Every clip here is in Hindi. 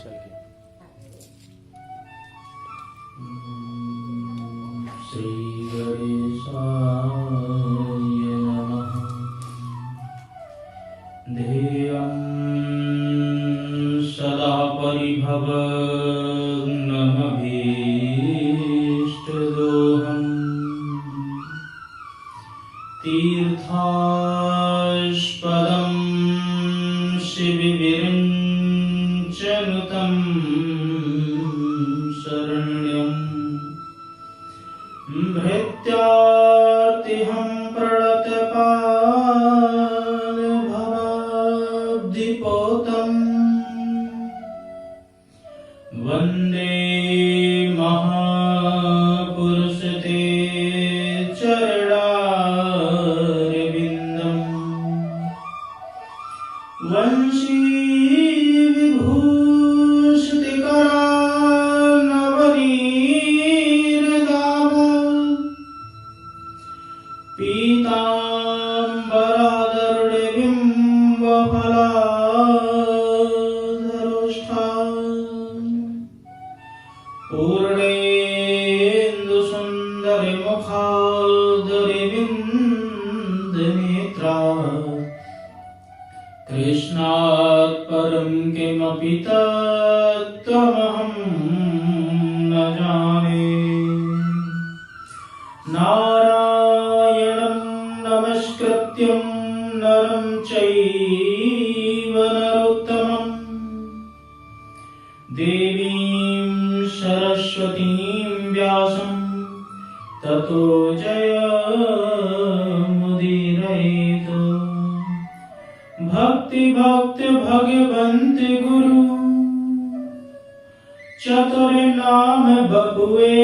चल के श्री गणेशाय नमः। ध्येयं सदा परिभवग्नमभीष्टदोहम् तीर्थास्पदं शिविविरञ्चनुतं शरण्यं भृत्यार्तिहं प्रणतपालभवाब्धिपोतम् वन्दे महापुरुष ते चरणारविन्दम् वंशी कृष्णात् परं किमपि तत्त्वमहं न जाने। नारायणं नमस्कृत्यं नरं चैव नरोत्तमं देवीं सरस्वतीं व्यासं ततो जयमुदीरयेत्। भक्ति भगवन्त गुरु चतुर नाम बपुए,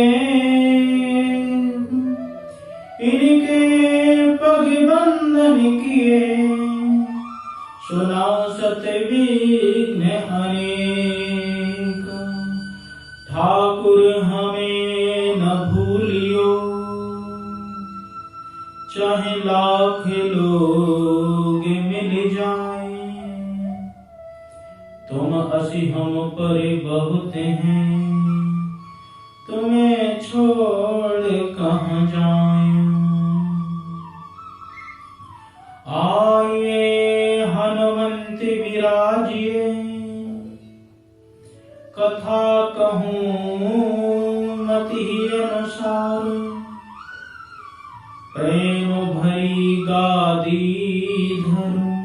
इनके पग बंधन किए सुना सतविघ्न अनेक। ठाकुर हमें न भूलियो चाहे लाख लोग मिल जाए, तुम असी हम पर बहुत हैं, तुम्हें छोड़ कहाँ जाएं। आइए हनुमंत विराजिए, कथा कहूँ मति अनुसार। प्रेम भरी गादी धरूं,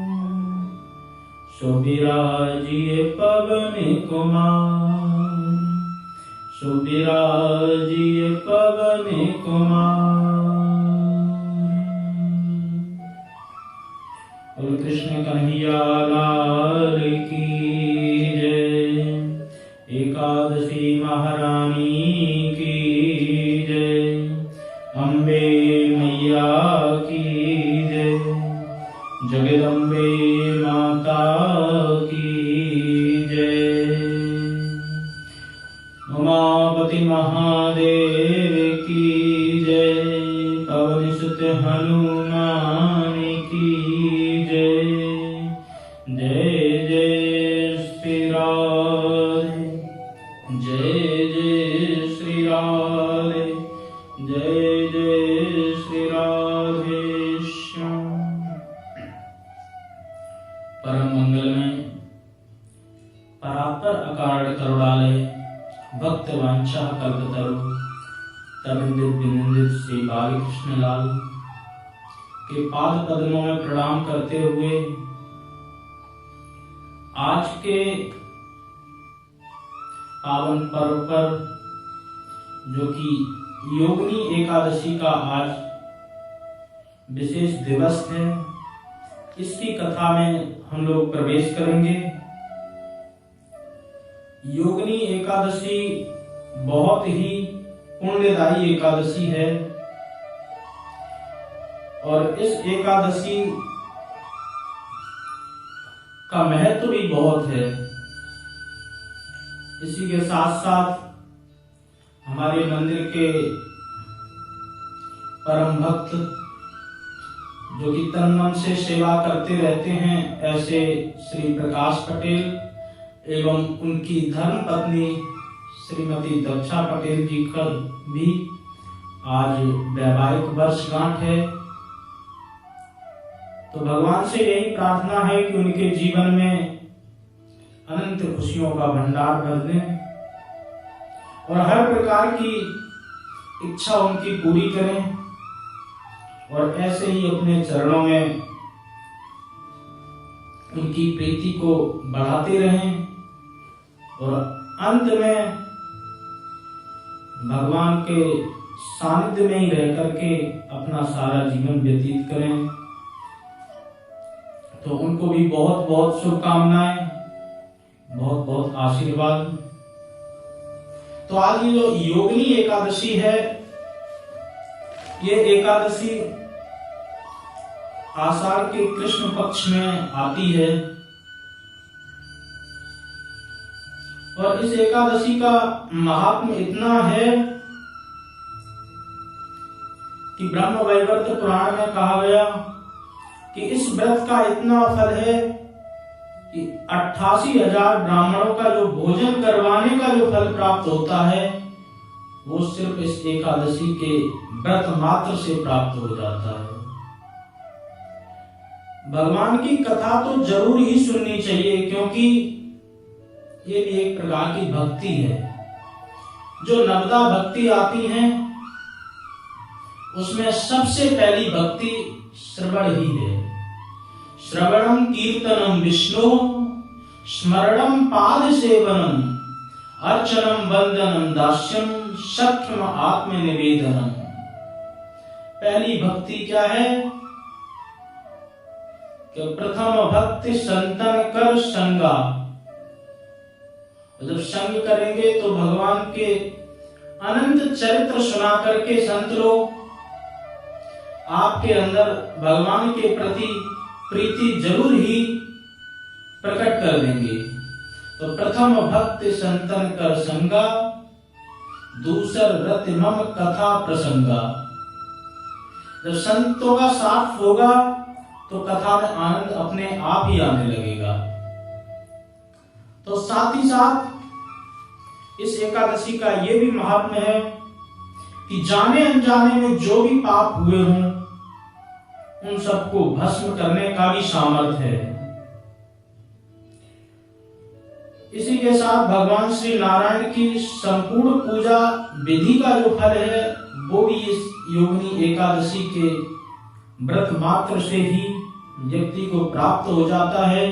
सुबिराजिए पवन कुमार, सुबिराजिए पवन कुमार। और कृष्ण कन्हैया लाल की जय। एकादशी महारानी की जय। अम्बे मैया की जय। जगदम्बे माता की जय। उमापति महादेव की जय। पवन सुत हनुमान की जय। जय जय श्री राधे, जय जय श्री राधे, जय जय श्री राधे श्याम। परम मंगल में परात्पर अकारण करुणालय भक्त वांछा कल्पतरु तविंदित विनिंदित श्री बाली कृष्ण लाल के पाद पद्मों में प्रणाम करते हुए आज के पावन पर्व पर, जो कि योगिनी एकादशी का आज विशेष दिवस है, इसकी कथा में हम लोग प्रवेश करेंगे। योगिनी एकादशी बहुत ही पुण्यदायी एकादशी है और इस एकादशी का महत्व भी बहुत है। इसी के साथ साथ हमारे मंदिर के परम भक्त जो कि तन मन से सेवा करते रहते हैं, ऐसे श्री प्रकाश पटेल एवं उनकी धर्म पत्नी श्रीमती दक्षा पटेल जी का भी आज वैवाहिक वर्षगांठ है। तो भगवान से यही प्रार्थना है कि उनके जीवन में अनंत खुशियों का भंडार भर दें और हर प्रकार की इच्छा उनकी पूरी करें और ऐसे ही अपने चरणों में उनकी प्रीति को बढ़ाते रहें और अंत में भगवान के सानिध्य में ही रह करके अपना सारा जीवन व्यतीत करें। तो उनको भी बहुत बहुत शुभकामनाएं, बहुत बहुत आशीर्वाद। तो आज ये जो योगिनी एकादशी है, ये एकादशी आषाढ़ के कृष्ण पक्ष में आती है और इस एकादशी का महात्म्य इतना है कि ब्रह्म वैवर्त पुराण में कहा गया कि इस व्रत का इतना फल है कि 88,000 ब्राह्मणों का जो भोजन करवाने का जो फल प्राप्त होता है वो सिर्फ इस एकादशी के व्रत मात्र से प्राप्त हो जाता है। भगवान की कथा तो जरूर ही सुननी चाहिए, क्योंकि ये भी एक प्रकार की भक्ति है। जो नवदा भक्ति आती है उसमें सबसे पहली भक्ति श्रवण ही है। श्रवणम कीर्तनम विष्णु स्मरणम पाद सेवनम अर्चनम वंदनम दास्यम सख्यम आत्मनिवेदनम। पहली भक्ति क्या है कि प्रथम भक्ति संतन कर संगा। जब संग करेंगे तो भगवान के अनंत चरित्र सुना करके संत लोग आपके अंदर भगवान के प्रति प्रीति जरूर ही प्रकट कर देंगे। तो प्रथम भक्ति संतन कर संगा, दूसर रति मम कथा प्रसंगा। जब संतों का साथ होगा तो कथा में आनंद अपने आप ही आने लगेगा। तो साथ ही साथ इस एकादशी का ये भी महात्म्य है कि जाने अनजाने में जो भी पाप हुए हों उन सबको भस्म करने का भी सामर्थ्य है। इसी के साथ भगवान श्री नारायण की संपूर्ण पूजा विधि का जो फल है वो भी इस योगिनी एकादशी के व्रत मात्र से ही व्यक्ति को प्राप्त हो जाता है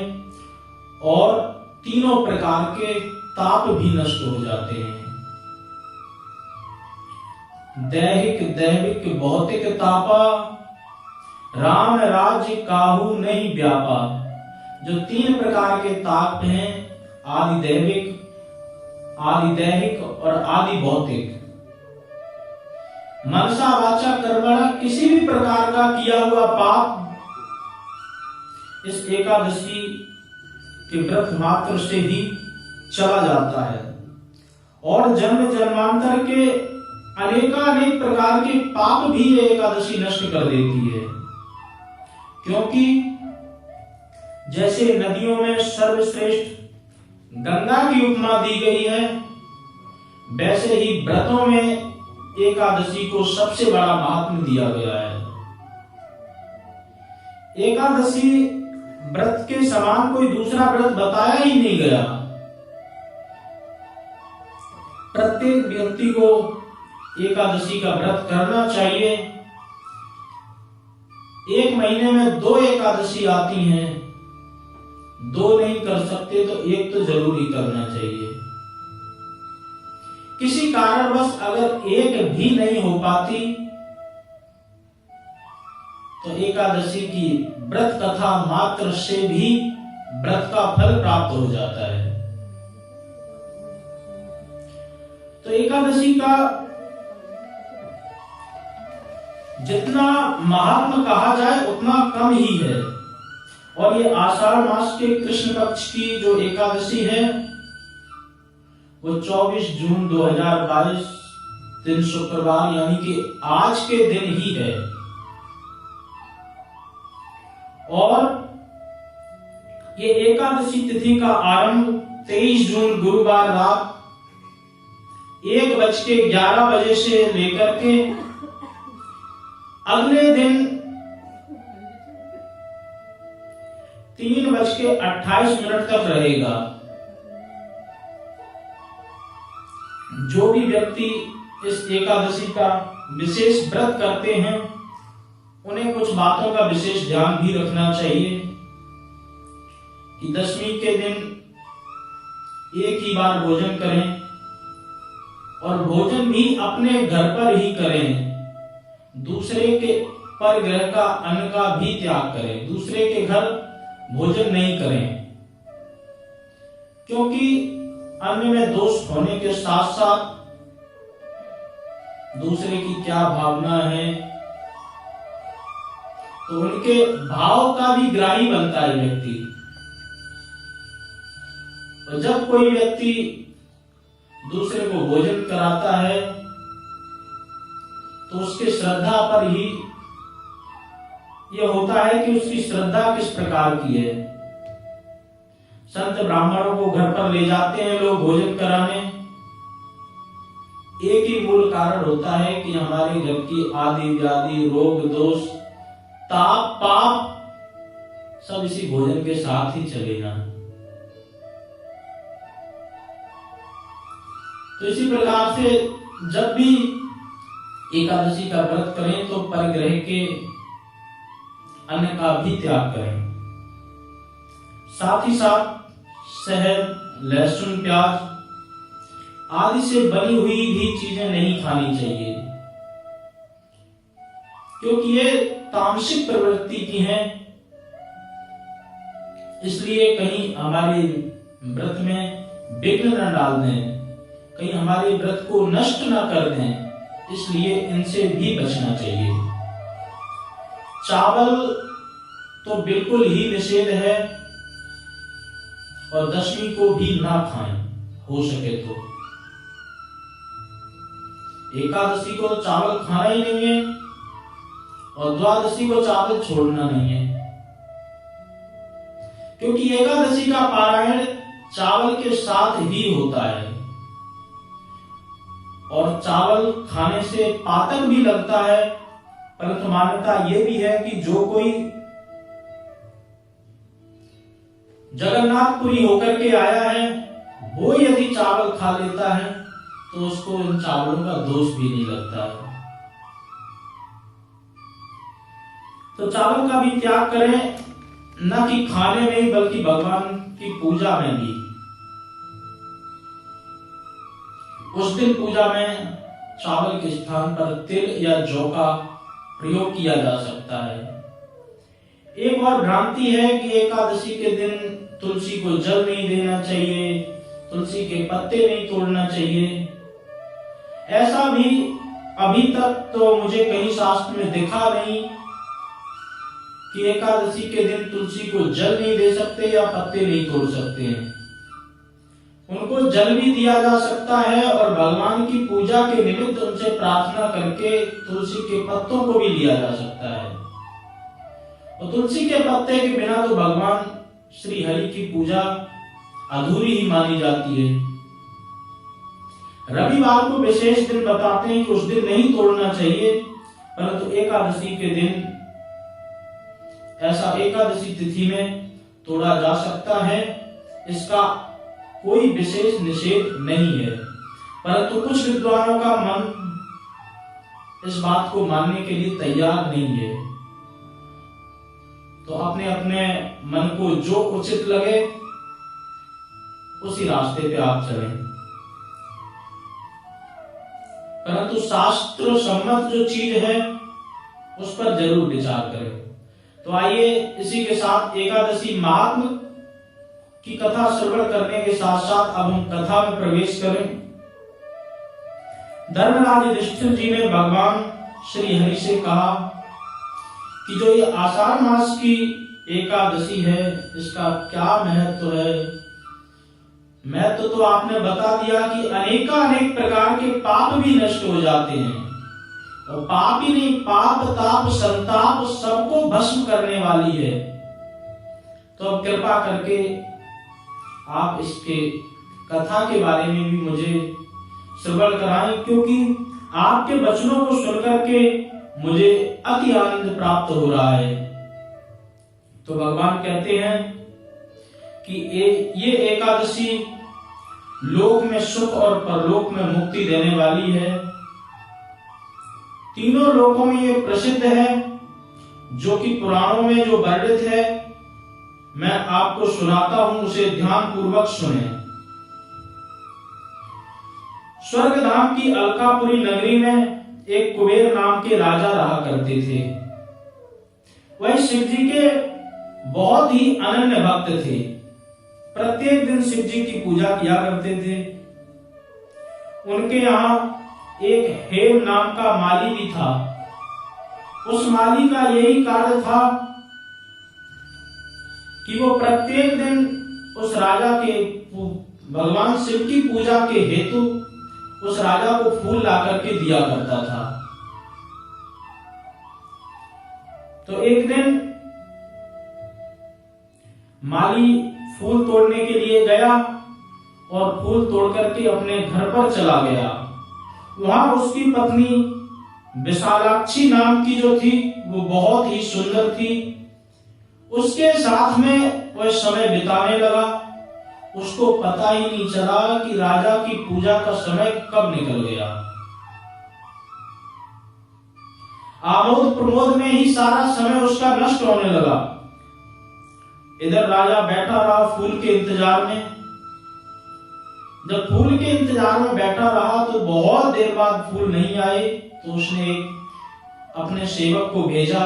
और तीनों प्रकार के ताप भी नष्ट हो जाते हैं। दैहिक दैविक भौतिक तापा, राम राज्य काहू नहीं व्यापा। जो तीन प्रकार के ताप हैं, आदि दैहिक और आदि भौतिक। मनसा वाचा कर्मणा किसी भी प्रकार का किया हुआ पाप इस एकादशी के व्रत मात्र से ही चला जाता है और जन्म जन्मांतर के अनेकानेक प्रकार के पाप भी ये एकादशी नष्ट कर देती है। क्योंकि जैसे नदियों में सर्वश्रेष्ठ गंगा की उपमा दी गई है, वैसे ही व्रतों में एकादशी को सबसे बड़ा महात्म्य दिया गया है। एकादशी व्रत के समान कोई दूसरा व्रत बताया ही नहीं गया। प्रत्येक व्यक्ति को एकादशी का व्रत करना चाहिए। एक महीने में 2 एकादशी आती हैं, 2 नहीं कर सकते तो एक तो जरूर ही करना चाहिए। किसी कारणवश अगर एक भी नहीं हो पाती तो एकादशी की व्रत कथा मात्र से भी व्रत का फल प्राप्त हो जाता है। तो एकादशी का जितना महात्म कहा जाए उतना कम ही है। और ये आषाढ़ मास के कृष्ण पक्ष की जो एकादशी है वो 24 जून 2022 दिन शुक्रवार यानी कि आज के दिन ही है। और ये एकादशी तिथि का आरंभ 23 जून गुरुवार रात 1:11 से लेकर के अगले दिन 3:28 तक रहेगा। जो भी व्यक्ति इस एकादशी का विशेष व्रत करते हैं उन्हें कुछ बातों का विशेष ध्यान भी रखना चाहिए कि दशमी के दिन एक ही बार भोजन करें और भोजन भी अपने घर पर ही करें। दूसरे के पर ग्रह का अन्न का भी त्याग करें, दूसरे के घर भोजन नहीं करें, क्योंकि अन्न में दोष होने के साथ साथ दूसरे की क्या भावना है तो उनके भाव का भी ग्राही बनता है व्यक्ति। और जब कोई व्यक्ति दूसरे को भोजन कराता है तो उसके श्रद्धा पर ही यह होता है कि उसकी श्रद्धा किस प्रकार की है। संत ब्राह्मणों को घर पर ले जाते हैं लोग भोजन कराने, एक ही मूल कारण होता है कि हमारे घर की आदि व्याधि रोग दोष ताप पाप सब इसी भोजन के साथ ही चलेगा। तो इसी प्रकार से जब भी एकादशी का व्रत करें तो परिग्रह के अन्न का भी त्याग करें। साथ ही साथ शहद, लहसुन, प्याज आदि से बनी हुई भी चीजें नहीं खानी चाहिए, क्योंकि ये तामसिक प्रवृत्ति की हैं। इसलिए कहीं हमारे व्रत में विघ्न न डाल दें, कहीं हमारे व्रत को नष्ट न कर दें, इसलिए इनसे भी बचना चाहिए। चावल तो बिल्कुल ही निषेध है और दशमी को भी ना खाएं हो सके तो। एकादशी को चावल खाना ही नहीं है और द्वादशी को चावल छोड़ना नहीं है, क्योंकि एकादशी का पारायण चावल के साथ ही होता है और चावल खाने से पातक भी लगता है। परंतु मान्यता यह भी है कि जो कोई जगन्नाथपुरी होकर के आया है वो यदि चावल खा लेता है तो उसको इन चावलों का दोष भी नहीं लगता है। तो चावल का भी त्याग करें, न कि खाने में ही बल्कि भगवान की पूजा में भी। उस दिन पूजा में चावल के स्थान पर तिल या जौ का प्रयोग किया जा सकता है। एक और भ्रांति है कि एकादशी के दिन तुलसी को जल नहीं देना चाहिए, तुलसी के पत्ते नहीं तोड़ना चाहिए। ऐसा भी अभी तक तो मुझे कहीं शास्त्र में दिखा नहीं कि एकादशी के दिन तुलसी को जल नहीं दे सकते या पत्ते नहीं तोड़ सकते हैं। उनको जल भी दिया जा सकता है और भगवान की पूजा के निमित्त उनसे प्रार्थना करके तुलसी के पत्तों को भी लिया जा सकता है। और तुलसी के पत्ते के बिना तो भगवान श्री हरि की पूजा अधूरी ही मानी जाती है। रविवार को विशेष दिन बताते हैं कि उस दिन नहीं तोड़ना चाहिए, परंतु एकादशी के दिन ऐसा एकादशी तिथि में तोड़ा जा सकता है। इसका कोई विशेष निषेध नहीं है, परंतु कुछ विद्वानों का मन इस बात को मानने के लिए तैयार नहीं है। तो अपने अपने मन को जो उचित लगे उसी रास्ते पे आप चलें, परंतु शास्त्र सम्मत जो चीज है उस पर जरूर विचार करें। तो आइए इसी के साथ एकादशी महात्म की कथा श्रवण करने के साथ साथ अब हम कथा में प्रवेश करें। धर्मराज युधिष्ठिर जी ने भगवान श्री हरि से कहा कि जो ये आषाढ़ मास की एकादशी है इसका क्या महत्व है। महत्व तो आपने बता दिया कि अनेक प्रकार के पाप भी नष्ट हो जाते हैं और पाप ही नहीं, पाप ताप संताप सबको भस्म करने वाली है। तो अब कृपा करके आप इसके कथा के बारे में भी मुझे श्रवण कराएं, क्योंकि आपके वचनों को सुनकर के मुझे अति आनंद प्राप्त हो रहा है। तो भगवान कहते हैं कि ये एकादशी लोक में सुख और परलोक में मुक्ति देने वाली है। तीनों लोकों में ये प्रसिद्ध है, जो कि पुराणों में जो वर्णित है मैं आपको सुनाता हूं, उसे ध्यान पूर्वक सुने। स्वर्गधाम की अलकापुरी नगरी में एक कुबेर नाम के राजा रहा करते थे। वह शिव जी के बहुत ही अनन्य भक्त थे। प्रत्येक दिन शिव जी की पूजा किया करते थे। उनके यहाँ एक हेम नाम का माली भी था। उस माली का यही कार्य था कि वो प्रत्येक दिन उस राजा के भगवान शिव की पूजा के हेतु उस राजा को फूल ला करके दिया करता था। तो एक दिन माली फूल तोड़ने के लिए गया और फूल तोड़ करके अपने घर पर चला गया। वहां उसकी पत्नी विशालाक्षी नाम की जो थी वो बहुत ही सुंदर थी। उसके साथ में वह समय बिताने लगा। उसको पता ही नहीं चला कि राजा की पूजा का समय कब निकल गया। आमोद प्रमोद में ही सारा समय उसका नष्ट होने लगा। इधर राजा बैठा रहा फूल के इंतजार में। जब फूल के इंतजार में बैठा रहा तो बहुत देर बाद फूल नहीं आए, तो उसने अपने सेवक को भेजा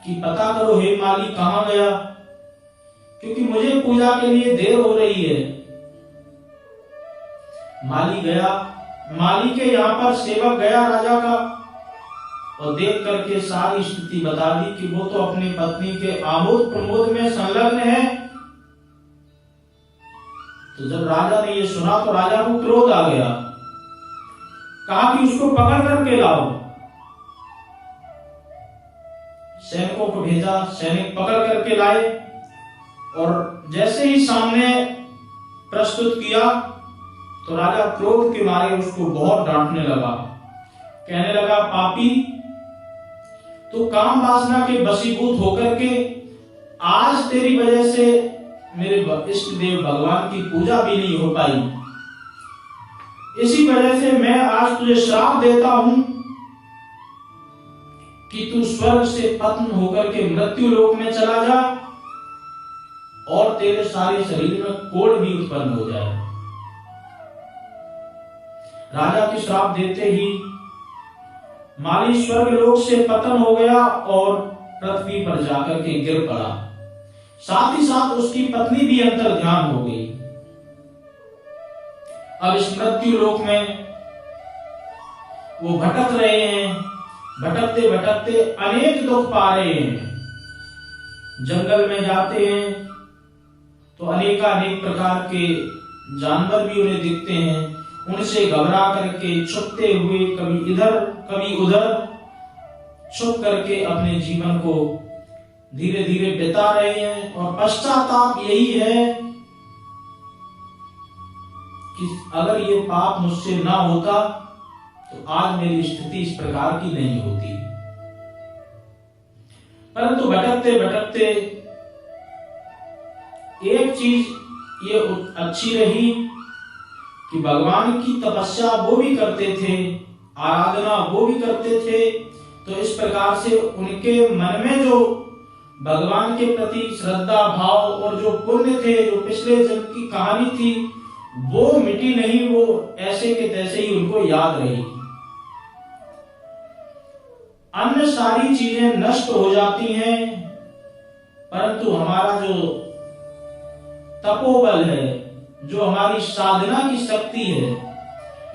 कि पता करो हे माली कहां गया, क्योंकि मुझे पूजा के लिए देर हो रही है। माली गया। माली के यहाँ पर सेवक गया राजा का और देख करके सारी स्थिति बता दी कि वो तो अपनी पत्नी के आमोद प्रमोद में संलग्न है। तो जब राजा ने ये सुना तो राजा को क्रोध आ गया। कहा कि उसको पकड़ करके लाओ। सैनिकों को भेजा, सैनिक पकड़ करके लाए और जैसे ही सामने प्रस्तुत किया तो राजा क्रोध के मारे उसको बहुत डांटने लगा। कहने लगा, पापी, तो काम वासना के वशीभूत होकर के आज तेरी वजह से मेरे इष्ट देव भगवान की पूजा भी नहीं हो पाई। इसी वजह से मैं आज तुझे श्राप देता हूं कि तू स्वर्ग से पतन होकर के मृत्यु लोक में चला जा और तेरे सारे शरीर में कोढ़ भी उत्पन्न हो जाए। राजा की श्राप देते ही माली स्वर्ग लोक से पतन हो गया और पृथ्वी पर जाकर के गिर पड़ा। साथ ही साथ उसकी पत्नी भी अंतर ध्यान हो गई। अब इस मृत्यु लोक में वो भटक रहे हैं। भटकते भटकते अनेक दुख पा रहे हैं। जंगल में जाते हैं तो अनेकानेक प्रकार के जानवर भी उन्हें दिखते हैं। उनसे घबरा करके छुपते हुए कभी इधर कभी उधर छुप करके अपने जीवन को धीरे धीरे बिता रहे हैं। और पश्चाताप यही है कि अगर ये पाप मुझसे ना होता तो आज मेरी स्थिति इस प्रकार की नहीं होती। परंतु भटकते भटकते एक चीज ये अच्छी रही कि भगवान की तपस्या वो भी करते थे, आराधना वो भी करते थे। तो इस प्रकार से उनके मन में जो भगवान के प्रति श्रद्धा भाव और जो पुण्य थे, जो पिछले जन्म की कहानी थी, वो मिटी नहीं। वो ऐसे के तैसे ही उनको याद रही। अन्य सारी चीजें नष्ट हो जाती हैं, परंतु हमारा जो तपोबल है, जो हमारी साधना की शक्ति है,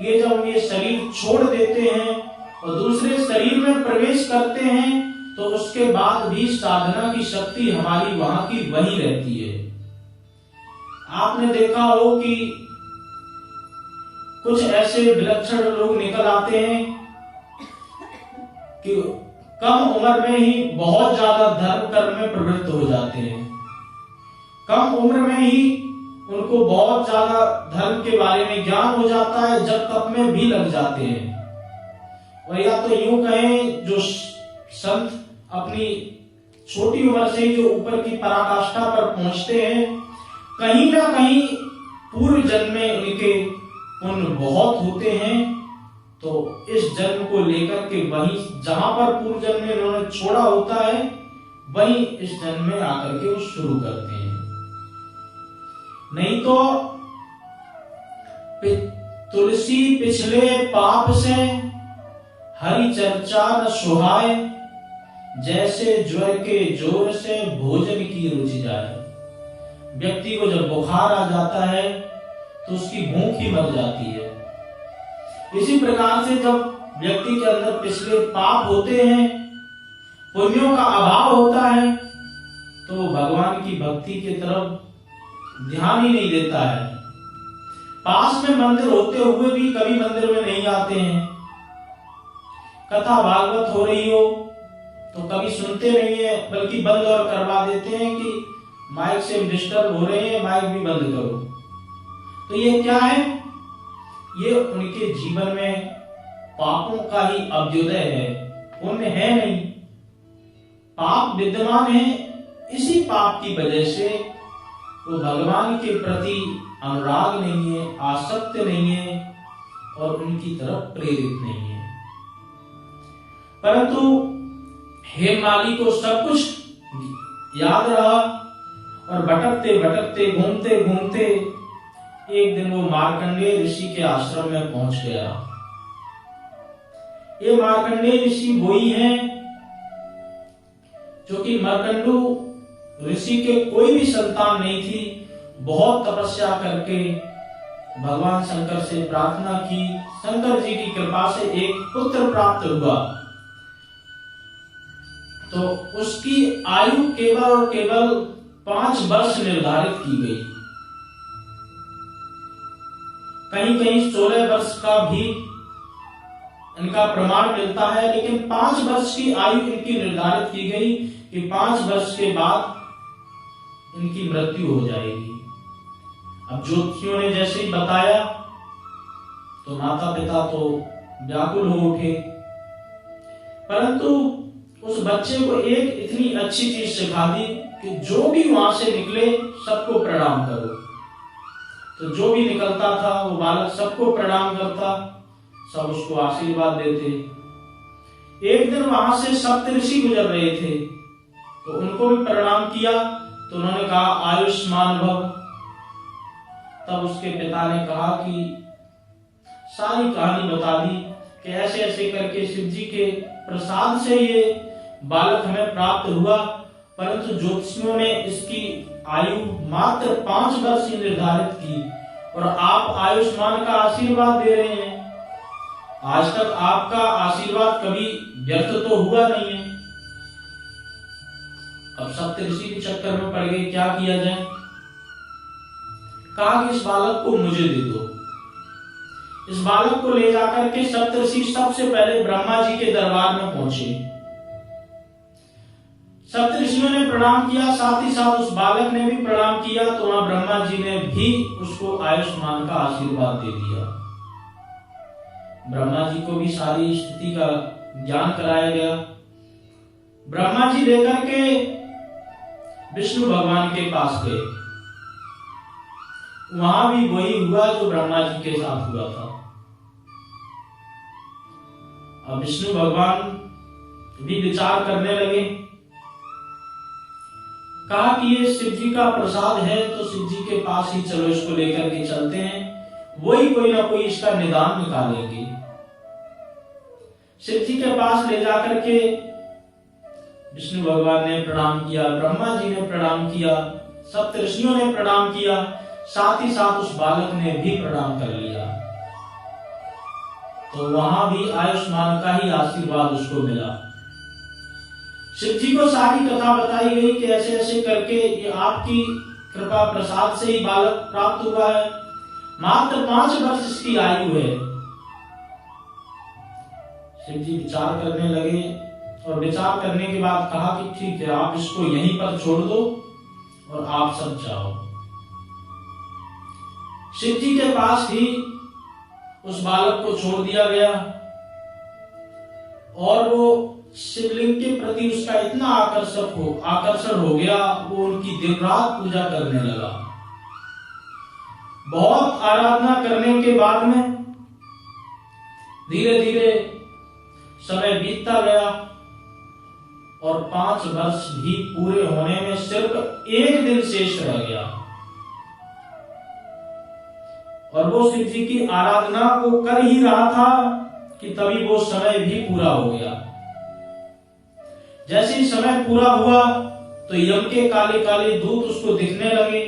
ये जब हम ये शरीर छोड़ देते हैं और दूसरे शरीर में प्रवेश करते हैं तो उसके बाद भी साधना की शक्ति हमारी वहां की वही रहती है। आपने देखा हो कि कुछ ऐसे विलक्षण लोग निकल आते हैं कि कम उम्र में ही बहुत ज्यादा धर्म कर्म में प्रवृत्त हो जाते हैं। कम उम्र में ही उनको बहुत ज्यादा धर्म के बारे में ज्ञान हो जाता है, जब तप में भी लग जाते हैं। और या तो यूं कहें, जो संत अपनी छोटी उम्र से जो ऊपर की पराकाष्ठा पर पहुंचते हैं, कहीं ना कहीं पूर्व जन्म में उनके पुण्य बहुत होते हैं, तो इस जन्म को लेकर के वही जहां पर पूर्व जन्म में उन्होंने छोड़ा होता है, वही इस जन्म में आकर के वो शुरू करते हैं। नहीं तो तुलसी पिछले पाप से हरि चर्चा न सुहाए, जैसे ज्वर के जोर से भोजन की रुचि जाए। व्यक्ति को जब बुखार आ जाता है तो उसकी भूख ही मर जाती है। इसी प्रकार से जब व्यक्ति के अंदर पिछले पाप होते हैं, पुण्यों का अभाव होता है, तो भगवान की भक्ति की तरफ ध्यान ही नहीं देता है। पास में मंदिर होते हुए भी कभी मंदिर में नहीं आते हैं। कथा भागवत हो रही हो तो कभी सुनते नहीं है, बल्कि बंद और करवा देते हैं कि माइक से डिस्टर्ब हो रहे हैं, माइक भी बंद करो। तो ये क्या है? ये उनके जीवन में पापों का ही अभ्युदय है, पुण्य है नहीं। पाप विद्यमान है, इसी पाप की वजह से वो भगवान के प्रति अनुराग नहीं है, आसक्त नहीं है और उनकी तरफ प्रेरित नहीं है। परंतु हेममाली को सब कुछ याद रहा और भटकते भटकते घूमते घूमते एक दिन वो मार्कंडेय ऋषि के आश्रम में पहुंच गया। ये मार्कंडेय ऋषि वही हैं जो कि मार्कंडू ऋषि के कोई भी संतान नहीं थी। बहुत तपस्या करके भगवान शंकर से प्रार्थना की, शंकर जी की कृपा से एक पुत्र प्राप्त हुआ। तो उसकी आयु केवल और केवल 5 वर्ष निर्धारित की गई। कहीं कहीं 16 वर्ष का भी इनका प्रमाण मिलता है, लेकिन 5 वर्ष की आयु इनकी निर्धारित की गई कि 5 वर्ष के बाद इनकी मृत्यु हो जाएगी। अब ज्योतिषियों ने जैसे ही बताया तो माता पिता तो व्याकुल हो उठे, परंतु उस बच्चे को एक इतनी अच्छी चीज सिखा दी कि जो भी वहां से निकले सबको प्रणाम करो। तो जो भी निकलता था वो बालक सबको प्रणाम करता, सब उसको आशीर्वाद देते। एक दिन वहां से सप्तऋषि गुजर रहे थे तो उनको भी प्रणाम किया, तो उन्होंने कहा आयुष्मान भव। तब उसके पिता ने कहा कि सारी कहानी बता दी कि ऐसे ऐसे करके शिव जी के प्रसाद से ये बालक हमें प्राप्त हुआ, परंतु ज्योतिषियों ने इसकी आयु मात्र 5 वर्ष ही निर्धारित की और आप आयुष्मान का आशीर्वाद दे रहे हैं। आज तक आपका आशीर्वाद कभी व्यर्थ तो हुआ नहीं है। अब सप्तऋषि के चक्कर में पड़ गए, क्या किया जाए? कहा कि इस बालक को मुझे दे दो। इस बालक को ले जाकर के सप्तऋषि सबसे पहले ब्रह्मा जी के दरबार में पहुंचे। सप्तऋषियों ने प्रणाम किया, साथ ही साथ उस बालक ने भी प्रणाम किया, तो वहां ब्रह्मा जी ने भी उसको आयुष्मान का आशीर्वाद दे दिया। ब्रह्मा जी को भी सारी स्थिति का ज्ञान कराया गया। ब्रह्मा जी लेकर के विष्णु भगवान के पास गए। वहां भी वही हुआ जो ब्रह्मा जी के साथ हुआ था। अब विष्णु भगवान भी विचार करने लगे, कहा कि ये शिव जी का प्रसाद है तो शिव जी के पास ही चलो, इसको लेकर के चलते हैं, वही कोई ना कोई इसका निदान निकालेंगे। शिव जी के पास ले जाकर के विष्णु भगवान ने प्रणाम किया, ब्रह्मा जी ने प्रणाम किया, सप्तऋषियों ने प्रणाम किया, साथ ही साथ उस बालक ने भी प्रणाम कर लिया। तो वहां भी आयुष्मान का ही आशीर्वाद उसको मिला। शिव जी को सारी कथा बताई गई कि ऐसे ऐसे करके ये आपकी कृपा प्रसाद से ही बालक प्राप्त हुआ है, मात्र 5 वर्ष इसकी आयु है। शिव जी विचार करने लगे और विचार करने के बाद कहा कि ठीक है, आप इसको यहीं पर छोड़ दो और आप सब जाओ। शिव जी के पास ही उस बालक को छोड़ दिया गया और वो शिवलिंग के प्रति उसका इतना आकर्षण हो गया, वो उनकी दिन रात पूजा करने लगा। बहुत आराधना करने के बाद में धीरे धीरे समय बीतता गया और 5 वर्ष भी पूरे होने में सिर्फ एक दिन शेष रह गया और वो शिव जी की आराधना को कर ही रहा था कि तभी वो समय भी पूरा हो गया। जैसे ही समय पूरा हुआ तो यम के काले काले दूत उसको दिखने लगे।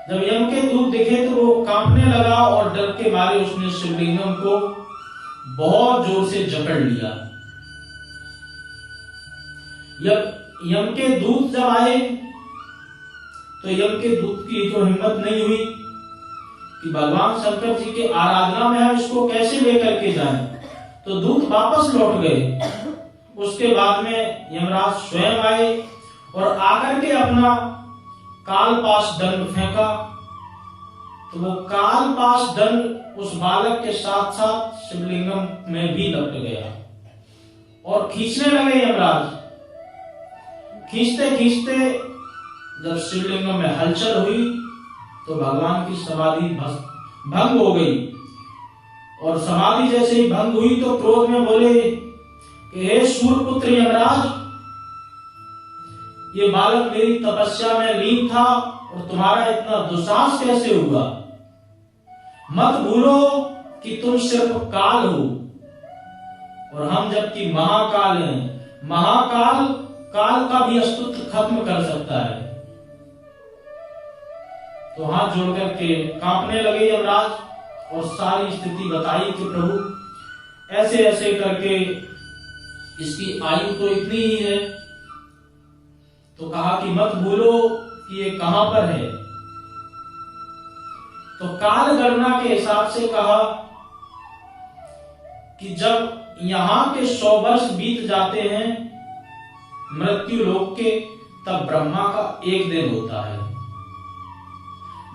जब यम के दूत दिखे तो वो कांपने लगा और डर के मारे उसने शिवलिंगम को बहुत जोर से जकड़ लिया। यम के दूत जब आए तो यम के दूत की तो हिम्मत नहीं हुई कि भगवान शंकर जी के आराधना में हम इसको कैसे लेकर के जाएं, तो दूत वापस लौट गए। उसके बाद में यमराज स्वयं आए और आकर के अपना कालपाश दंड फेंका तो वो कालपाश दंड उस बालक के साथ साथ शिवलिंगम में भी लपट गया और खींचने लगे यमराज। खींचते खींचते जब शिवलिंगम में हलचल हुई तो भगवान की समाधि भंग हो गई और समाधि जैसे ही भंग हुई तो क्रोध में बोले कि हे सूर्यपुत्र यमराज, ये बालक मेरी तपस्या में लीन था और तुम्हारा इतना दुस्साहस कैसे हुआ? मत भूलो कि तुम सिर्फ काल हो और हम जबकि महाकाल हैं। महाकाल काल का भी अस्तित्व खत्म कर सकता है। तो हाथ जोड़ करके कांपने लगे यमराज और सारी स्थिति बताई कि प्रभु ऐसे ऐसे करके इसकी आयु तो इतनी ही है। तो कहा कि मत भूलो कि ये कहां पर है। तो काल गणना के हिसाब से कहा कि जब यहां के 100 वर्ष बीत जाते हैं मृत्यु लोक के, तब ब्रह्मा का एक दिन होता है।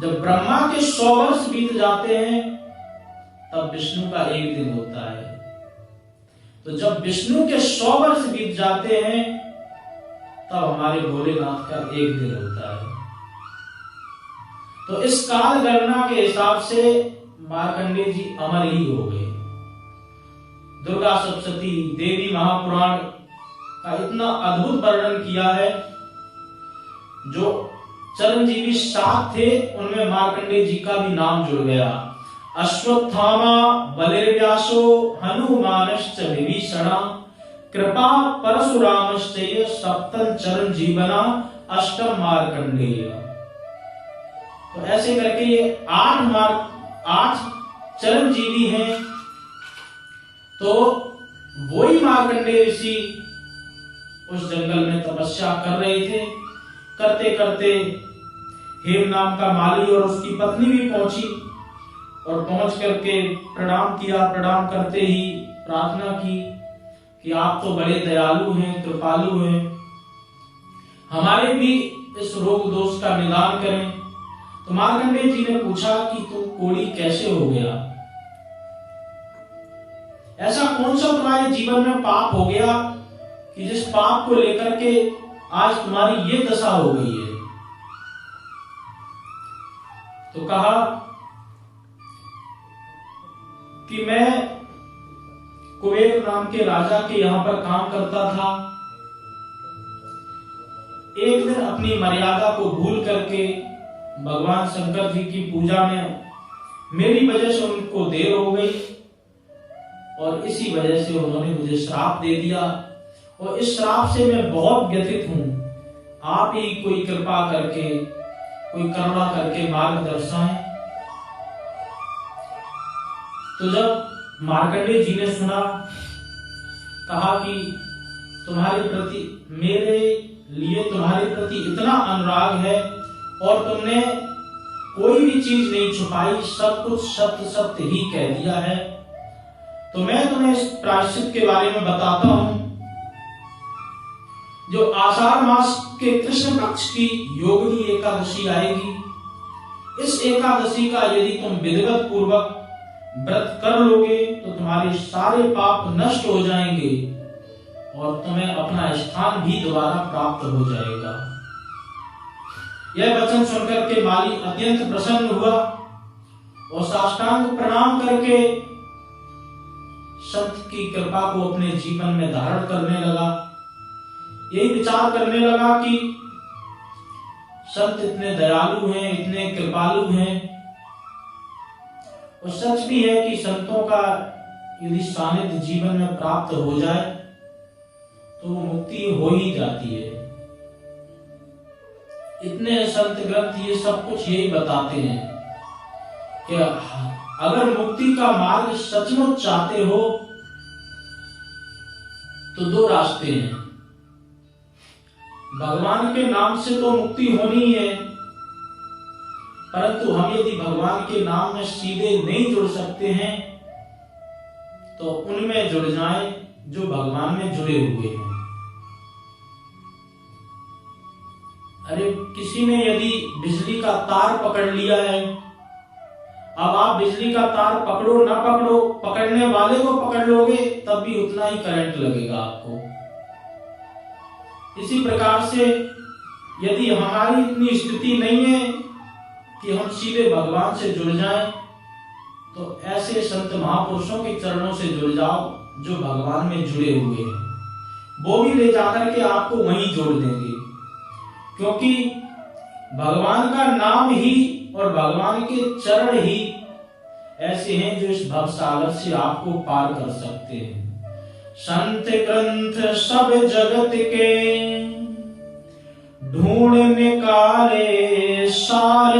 जब ब्रह्मा के 100 वर्ष बीत जाते हैं तब विष्णु का एक दिन होता है। तो जब विष्णु के 100 वर्ष बीत जाते हैं तब हमारे भोलेनाथ का एक दिन होता है। तो इस काल गणना के हिसाब से मार्कंडेय जी अमर ही हो गए। दुर्गा सप्तशती देवी महापुराण का इतना अद्भुत वर्णन किया है। जो चिरंजीवी 7 थे उनमें मार्कंडेय जी का भी नाम जुड़ गया। अश्वत्थामा बलिर्व्यासो हनुमानश्च विभीषणा कृपा परशुरामश्च सप्तम चिरंजीवना अष्टम मार्कंडेय। तो ऐसे करके ये 8 चिरंजीवी हैं। तो वही मार्कंडेय ऋषि उस जंगल में तपस्या कर रहे थे। करते करते हेम नाम का माली और उसकी पत्नी भी पहुंची और पहुंच करके प्रणाम किया। प्रणाम करते ही प्रार्थना की कि आप तो बड़े दयालु हैं, कृपालु हैं, हमारे भी इस रोग दोष का निदान करें। तो मार्कंडेय जी ने पूछा कि तुम कोढ़ी कैसे हो गया? ऐसा कौन सा तुम्हारे जीवन में पाप हो गया कि जिस पाप को लेकर के आज तुम्हारी ये दशा हो गई है? तो कहा कि मैं कुबेर नाम के राजा के यहां पर काम करता था। एक दिन अपनी मर्यादा को भूल करके भगवान शंकर जी की पूजा में मेरी वजह से उनको देर हो गई और इसी वजह से उन्होंने मुझे श्राप दे दिया और इस श्राप से मैं बहुत व्यथित हूं। आप ही कोई कृपा करके, कोई करुणा करके मार्गदर्शन। तो जब मार्कंडेय जी ने सुना, कहा कि तुम्हारे प्रति, मेरे लिए तुम्हारे प्रति इतना अनुराग है और तुमने कोई भी चीज नहीं छुपाई, सब कुछ सत्य सत्य ही कह दिया है। तो मैं तुम्हें इस प्रायश्चित के बारे में बताता हूं। जो आषाढ़ मास के कृष्ण पक्ष की योगिनी एकादशी आएगी, इस एकादशी का यदि तुम विधिवत पूर्वक व्रत कर लोगे तो तुम्हारे सारे पाप नष्ट हो जाएंगे और तुम्हें अपना स्थान भी दोबारा प्राप्त हो जाएगा। यह वचन सुनकर के माली अत्यंत प्रसन्न हुआ और साष्टांग प्रणाम करके संत की कृपा को अपने जीवन में धारण करने लगा। यही विचार करने लगा कि संत इतने दयालु हैं, इतने कृपालु हैं, और सच भी है कि संतों का यदि सानिध्य जीवन में प्राप्त हो जाए तो वो मुक्ति हो ही जाती है। इतने संत ग्रंथ ये सब कुछ यही बताते हैं कि अगर मुक्ति का मार्ग सचमुच चाहते हो तो दो रास्ते हैं। भगवान के नाम से तो मुक्ति होनी ही है, परंतु हम यदि भगवान के नाम में सीधे नहीं जुड़ सकते हैं तो उनमें जुड़ जाएं जो भगवान में जुड़े हुए हैं। अरे किसी ने यदि बिजली का तार पकड़ लिया है, अब आप बिजली का तार पकड़ो ना पकड़ो, पकड़ने वाले को पकड़ लोगे तब भी उतना ही करंट लगेगा आपको। इसी प्रकार से यदि हमारी इतनी स्थिति नहीं है कि हम सीधे भगवान से जुड़ जाएं, तो ऐसे संत महापुरुषों के चरणों से जुड़ जाओ जो भगवान में जुड़े हुए हैं। वो भी ले जाकर के आपको वहीं जोड़ देंगे, क्योंकि भगवान का नाम ही और भगवान के चरण ही ऐसे हैं जो इस भवसागर से आपको पार कर सकते हैं। संत ग्रंथ सब जगत के ढूंढ निकाले सार,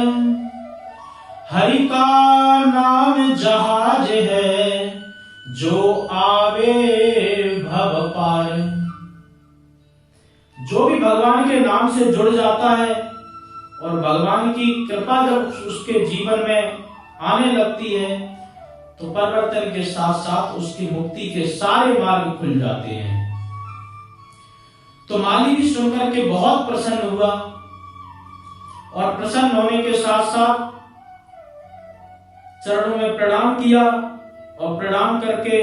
हरि का नाम जहाज है जो आवे भव पार। जो भी भगवान के नाम से जुड़ जाता है और भगवान की कृपा जब उसके जीवन में आने लगती है तो परिवर्तन के साथ साथ उसकी मुक्ति के सारे मार्ग खुल जाते हैं। तो माली भी सुनकर के बहुत प्रसन्न हुआ और प्रसन्न होने के साथ साथ चरणों में प्रणाम किया और प्रणाम करके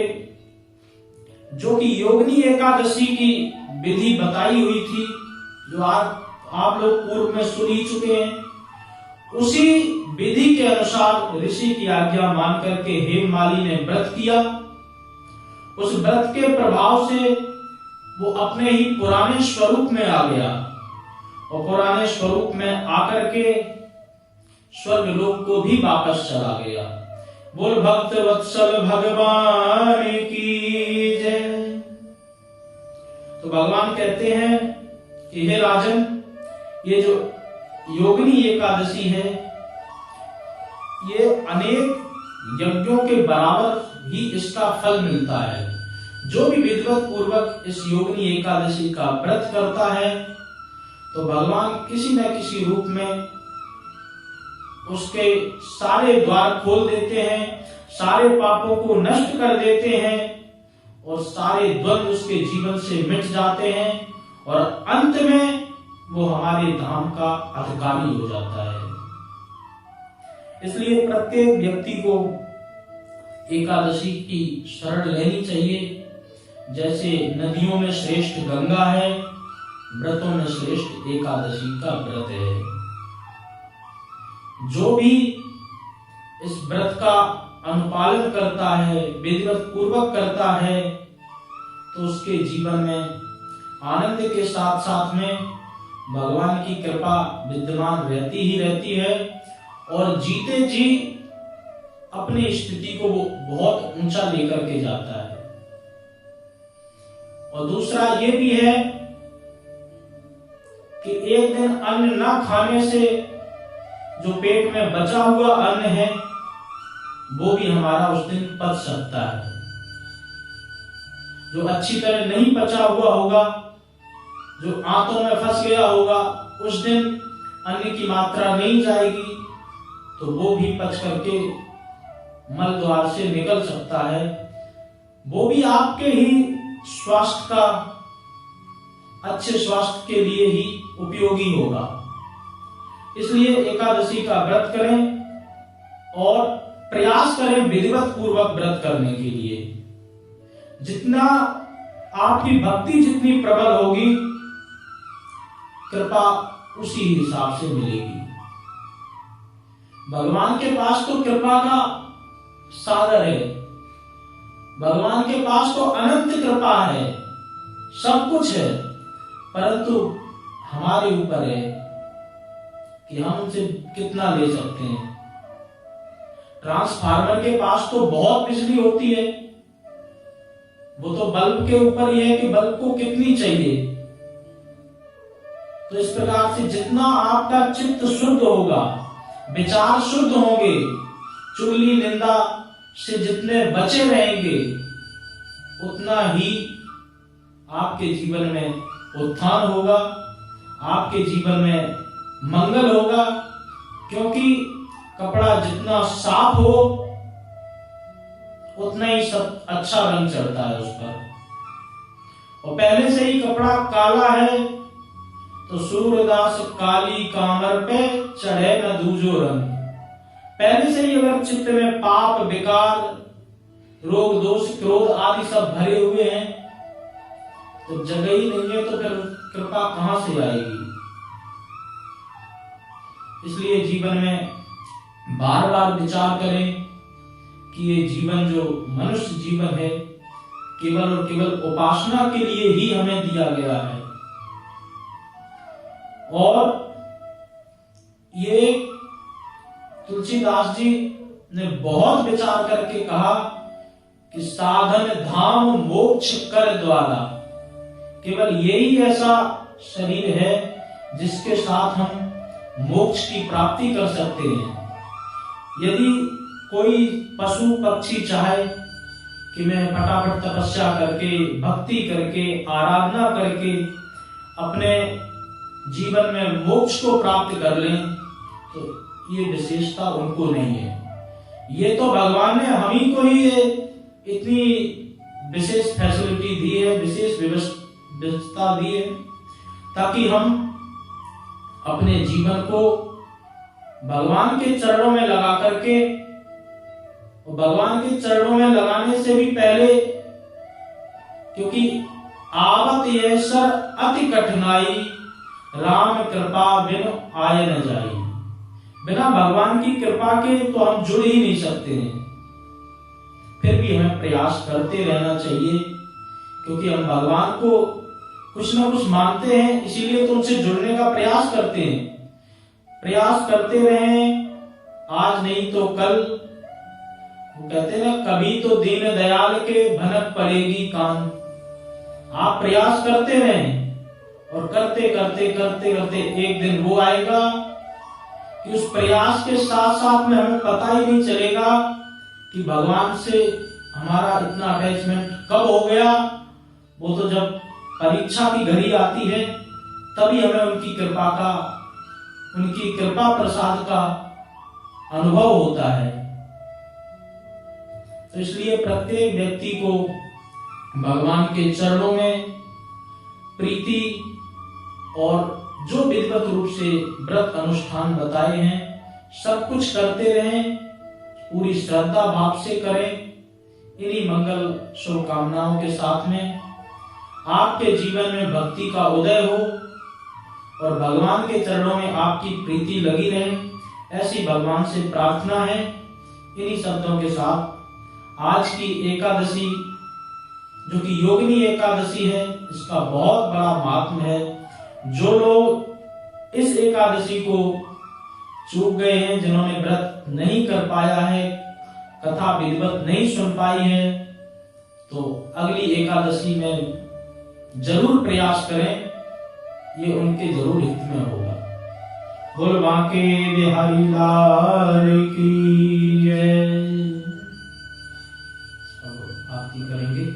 जो कि योगिनी एकादशी की विधि बताई हुई थी, जो आप लोग पूर्व में सुन ही चुके हैं, उसी विधि के अनुसार ऋषि की आज्ञा मान करके हेममाली ने व्रत किया। उस व्रत के प्रभाव से वो अपने ही पुराने स्वरूप में आ गया और पुराने स्वरूप में आकर के स्वर्ग लोक को भी वापस चला गया। बोल भक्त वत्सल भगवान की जय। तो भगवान कहते हैं कि हे राजन, ये जो योगिनी एकादशी है ये अनेक यज्ञों के बराबर ही इसका फल मिलता है। जो भी विधिवत पूर्वक इस योगिनी एकादशी का व्रत करता है तो भगवान किसी न किसी रूप में उसके सारे द्वार खोल देते हैं, सारे पापों को नष्ट कर देते हैं और सारे द्वंद्व उसके जीवन से मिट जाते हैं और अंत में वो हमारे धाम का अधिकारी हो जाता है। इसलिए प्रत्येक व्यक्ति को एकादशी की शरण लेनी चाहिए। जैसे नदियों में श्रेष्ठ गंगा है, व्रतों में श्रेष्ठ एकादशी का व्रत है। जो भी इस व्रत का अनुपालन करता है, विधिवत पूर्वक करता है, तो उसके जीवन में आनंद के साथ साथ में भगवान की कृपा विद्यमान रहती ही रहती है और जीते जी अपनी स्थिति को वो बहुत ऊंचा लेकर के जाता है। और दूसरा ये भी है कि एक दिन अन्न ना खाने से जो पेट में बचा हुआ अन्न है वो भी हमारा उस दिन पच सकता है। जो अच्छी तरह नहीं पचा हुआ होगा, जो आंतों में फंस गया होगा, उस दिन अन्न की मात्रा नहीं जाएगी तो वो भी पच करके मल द्वार से निकल सकता है। वो भी आपके ही स्वास्थ्य का अच्छे स्वास्थ्य के लिए ही उपयोगी होगा। इसलिए एकादशी का व्रत करें और प्रयास करें विधिवत पूर्वक व्रत करने के लिए। जितना आपकी भक्ति जितनी प्रबल होगी, कृपा उसी हिसाब से मिलेगी। भगवान के पास तो कृपा का सागर है, भगवान के पास तो अनंत कृपा है, सब कुछ है, परंतु हमारे ऊपर है कि हम उनसे कितना ले सकते हैं। ट्रांसफार्मर के पास तो बहुत बिजली होती है, वो तो बल्ब के ऊपर ही है कि बल्ब को कितनी चाहिए। तो इस प्रकार से जितना आपका चित्त शुद्ध होगा, विचार शुद्ध होंगे, चुगली निंदा से जितने बचे रहेंगे, उतना ही आपके जीवन में उत्थान होगा, आपके जीवन में मंगल होगा। क्योंकि कपड़ा जितना साफ हो, उतना ही सब अच्छा रंग चढ़ता है उस पर। और पहले से ही कपड़ा काला है तो सूरदास काली कामर पे चढ़े न दूजो रंग। पहले से ही अगर चित्त में पाप, विकार, रोग, दोष, क्रोध आदि सब भरे हुए हैं, तो जगह ही नहीं है, तो फिर कृपा कहां से आएगी। इसलिए जीवन में बार बार विचार करें कि ये जीवन जो मनुष्य जीवन है, केवल और केवल उपासना के लिए ही हमें दिया गया है। और ये तुलसीदास जी ने बहुत विचार करके कहा कि साधन धाम मोक्ष कर द्वारा। केवल यही ऐसा शरीर है जिसके साथ हम मोक्ष की प्राप्ति कर सकते हैं। यदि कोई पशु पक्षी चाहे कि मैं फटाफट तपस्या करके, भक्ति करके, आराधना करके अपने जीवन में मोक्ष को प्राप्त कर लें, तो ये विशेषता उनको नहीं है। ये तो भगवान ने हम ही को ही इतनी विशेष फैसिलिटी दी है, विशेष व्यवस्था दी है, ताकि हम अपने जीवन को भगवान के चरणों में लगा करके, और भगवान के चरणों में लगाने से भी पहले, क्योंकि आवत ये सर अति कठिनाई, राम कृपा बिन आए न जाई। बिना भगवान की कृपा के तो हम जुड़ ही नहीं सकते हैं। फिर भी हमें प्रयास करते रहना चाहिए, क्योंकि हम भगवान को कुछ ना कुछ मानते हैं, इसीलिए तो उनसे जुड़ने का प्रयास करते हैं। प्रयास करते रहें, आज नहीं तो कल। वो कहते हैं ना, कभी तो दीन दयाल के भनक पड़ेगी कान। आप प्रयास करते रहें, और करते करते करते करते एक दिन वो आएगा कि उस प्रयास के साथ साथ में हमें पता ही नहीं चलेगा कि भगवान से हमारा इतना अटैचमेंट कब हो गया। वो तो जब परीक्षा की घड़ी आती है, तभी हमें उनकी कृपा प्रसाद का अनुभव होता है। तो इसलिए प्रत्येक व्यक्ति को भगवान के चरणों में प्रीति और जो विधिवत रूप से व्रत अनुष्ठान बताए हैं, सब कुछ करते रहें, पूरी श्रद्धा भाव से करें। इन्हीं मंगल शुभकामनाओं के साथ में आपके जीवन में भक्ति का उदय हो और भगवान के चरणों में आपकी प्रीति लगी रहे, ऐसी भगवान से प्रार्थना है। इन्हीं शब्दों के साथ आज की एकादशी, जो कि योगिनी एकादशी है, इसका बहुत बड़ा महात्म्य है। जो लोग इस एकादशी को चूक गए हैं, जिन्होंने व्रत नहीं कर पाया है, कथा विधिवत नहीं सुन पाई है, तो अगली एकादशी में जरूर प्रयास करें, ये उनके जरूर हित में होगा। बोल बांके बिहारी लाल की जय। आरती करेंगे।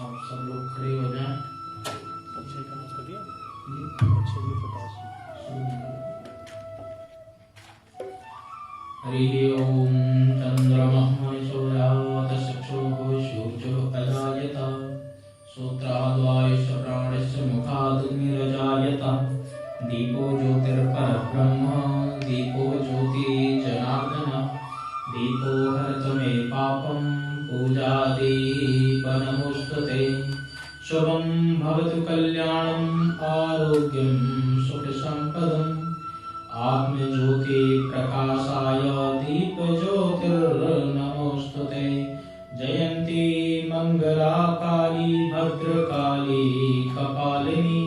आप सब लोग खड़े हो जाएं। अच्छा का नाम कर दिया जी। अच्छा जी प्रकाश हरि ओम चंद्रमः सूर्यात् चक्षुः सूर्योः अजायत श्रोत्राद्वायुश्च प्राणश्च मुखादग्निरजायत दीपो ज्योतिर्परब्रह्म दीपो ज्योतिर्जनार्दन दीपो हरतु मे पापं पूजादीपनमोस्तुते शुभं भवतु कल्याणं आरोग्यं सुखसम्पदम् आत्मज्योति प्रकाशाय दीपज्योतिर्नमोस्तुते जयन्ती मंगलाकाली भद्रकाली कपालिनी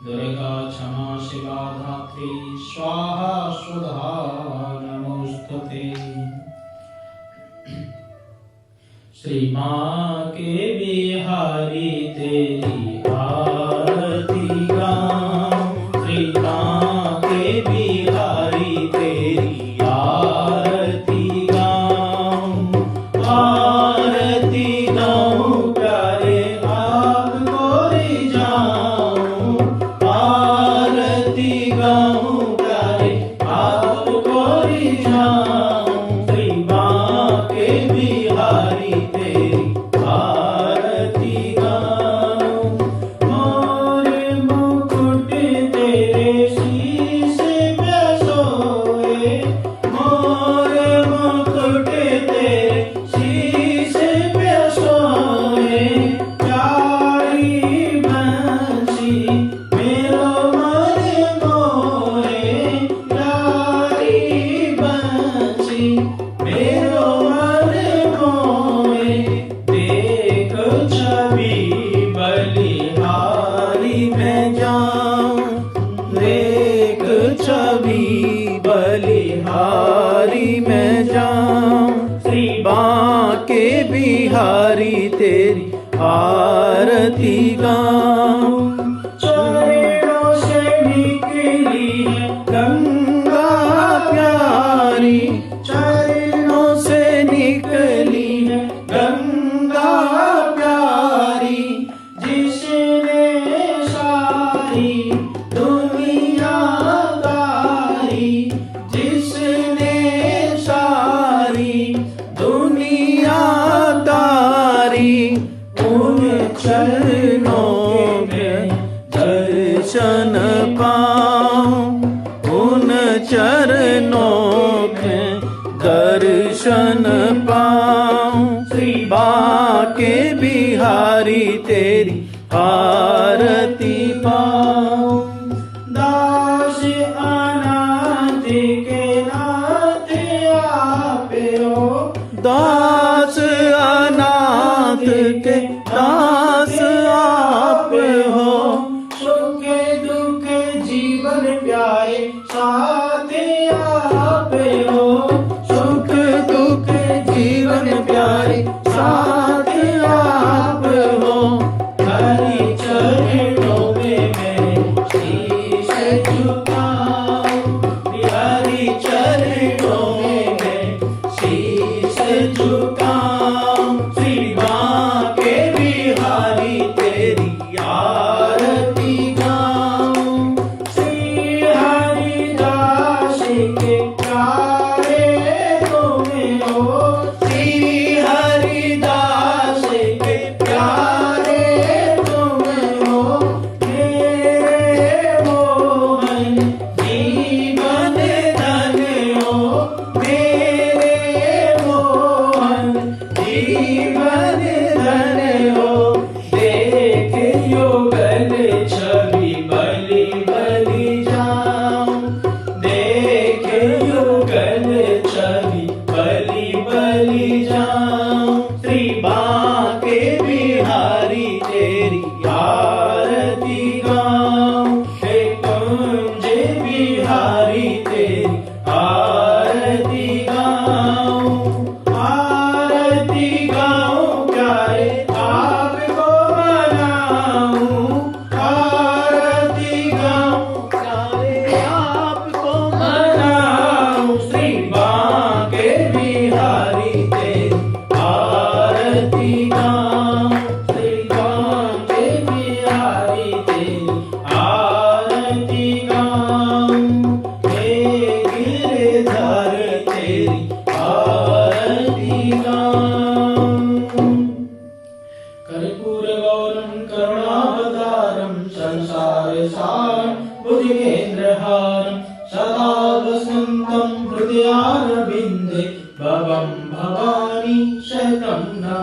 दुर्गा क्षमा शिवा धात्री स्वाहा स्वधा नमोस्तुते। श्री माँ के बिहारी तेरी आरती गाऊं श्री माँ के बिहारी तेरी आरती गाऊं प्यारे आपको रिझाऊं आरती गाऊं प्यारे आपको रिझाऊं श्री माँ के बिहारी तेरी आरती गाऊं मोरे मुकुट तेरे शीश पे सोए मोरे मुकुट तेरे शीश पे सोए प्यारी बंसी मेरो मन मोए प्यारी बंसी मेरो मन मोए देख छवि बलिहारी में जाऊं देख छवि बलिहारी में जाऊं श्री बांके बिहारी तेरी आरती गाऊं चरणों से निकली है गंगा प्यारी चरणों से निकली है गंगा प्यारी जिसने सारी दुनिया तारी जिसने सारी दुनिया तारी उन चरणों में दर्शन पाऊं उन चरणों में दर्शन पाऊं श्री बांके बिहारी तेरी आरती पाऊं दास अनाथ के नाथ आप हो दास अनाथ के दास आप हो सुख दुख जीवन प्यारे साथ आप हो सुख दुख जीवन प्यारे साथ आप हो हरि चरणों में मैं शीश झुकाऊं हरि चरणों में मैं शीश झुकाऊं श्री बांके बिहारी तेरी आरती गाऊं श्री हरिदास के प्यारे तुम्हें हो श्री हरिदास के प्यारे तुम्हें हो मेरे मोहन जीवन धन हो मेरे मोहन जीवन धन हो देख युगल छवि बलि बलि जाऊं देख युगल छवि बलि बलि जाऊं श्री बांके बिहारी तेरी आरती गाऊं हे कुंज बिहारी तेरी आरती गाऊं प्यारे